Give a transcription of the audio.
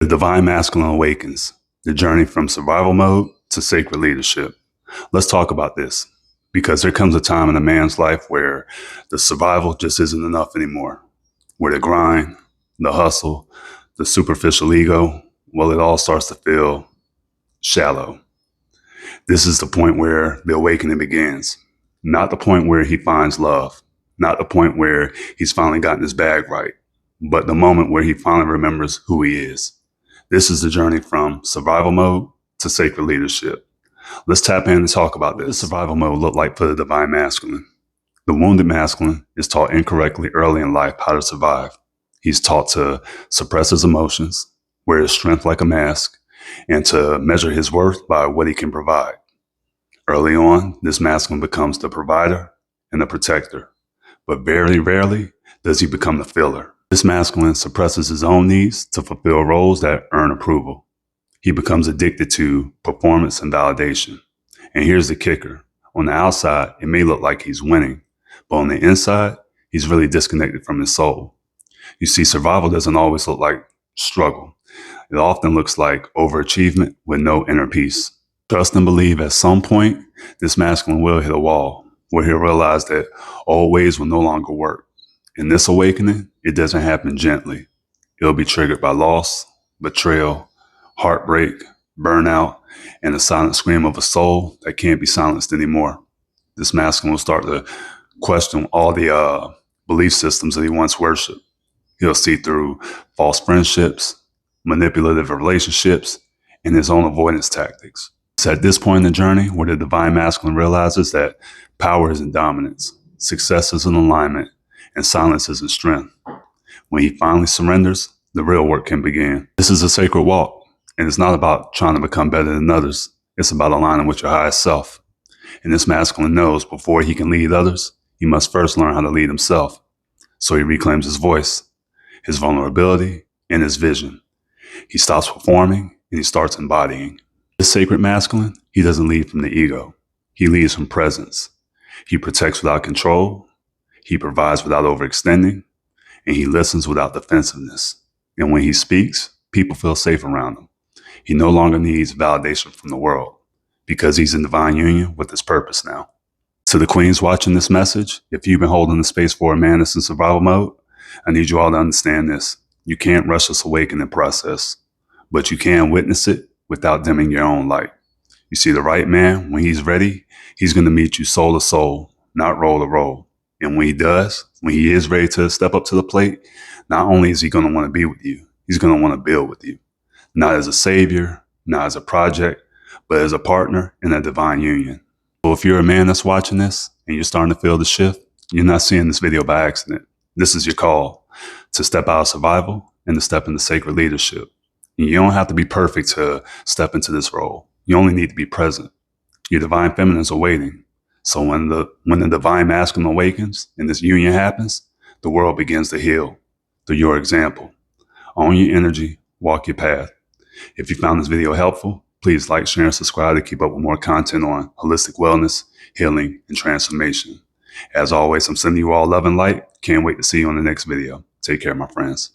The Divine Masculine Awakens, the journey from survival mode to sacred leadership. Let's talk about this, because there comes a time in a man's life where the survival just isn't enough anymore, where the grind, the hustle, the superficial ego, well, it all starts to feel shallow. This is the point where the awakening begins, not the point where he finds love, not the point where he's finally gotten his bag right, but the moment where he finally remembers who he is. This is the journey from survival mode to sacred leadership. Let's tap in and talk about this. What does survival mode look like for the divine masculine? The wounded masculine is taught incorrectly early in life how to survive. He's taught to suppress his emotions, wear his strength like a mask, and to measure his worth by what he can provide. Early on, this masculine becomes the provider and the protector, but very rarely does he become the filler. This masculine suppresses his own needs to fulfill roles that earn approval. He becomes addicted to performance and validation. And here's the kicker. On the outside, it may look like he's winning, but on the inside, he's really disconnected from his soul. You see, survival doesn't always look like struggle. It often looks like overachievement with no inner peace. Trust and believe at some point, this masculine will hit a wall where he'll realize that old ways will no longer work. In this awakening, it doesn't happen gently. It'll be triggered by loss, betrayal, heartbreak, burnout, and the silent scream of a soul that can't be silenced anymore. This masculine will start to question all the belief systems that he once worshipped. He'll see through false friendships, manipulative relationships, and his own avoidance tactics. It's at this point in the journey where the divine masculine realizes that power isn't dominance, success isn't alignment, and silence isn't strength. When he finally surrenders, the real work can begin. This is a sacred walk, and it's not about trying to become better than others. It's about aligning with your highest self. And this masculine knows before he can lead others, he must first learn how to lead himself. So he reclaims his voice, his vulnerability, and his vision. He stops performing and he starts embodying. This sacred masculine, he doesn't lead from the ego. He leads from presence. He protects without control. He provides without overextending, and he listens without defensiveness. And when he speaks, people feel safe around him. He no longer needs validation from the world because he's in divine union with his purpose now. To the queens watching this message, if you've been holding the space for a man that's in survival mode, I need you all to understand this. You can't rush this awakening process, but you can witness it without dimming your own light. You see, the right man, when he's ready, he's going to meet you soul to soul, not role to role. And when he does, when he is ready to step up to the plate, not only is he going to want to be with you, he's going to want to build with you. Not as a savior, not as a project, but as a partner in a divine union. So if you're a man that's watching this and you're starting to feel the shift, you're not seeing this video by accident. This is your call to step out of survival and to step into sacred leadership. And you don't have to be perfect to step into this role. You only need to be present. Your divine feminine is awaiting. So when the divine masculine awakens and this union happens, the world begins to heal through your example. Own your energy, walk your path. If you found this video helpful, please like, share, and subscribe to keep up with more content on holistic wellness, healing, and transformation. As always, I'm sending you all love and light. Can't wait to see you on the next video. Take care, my friends.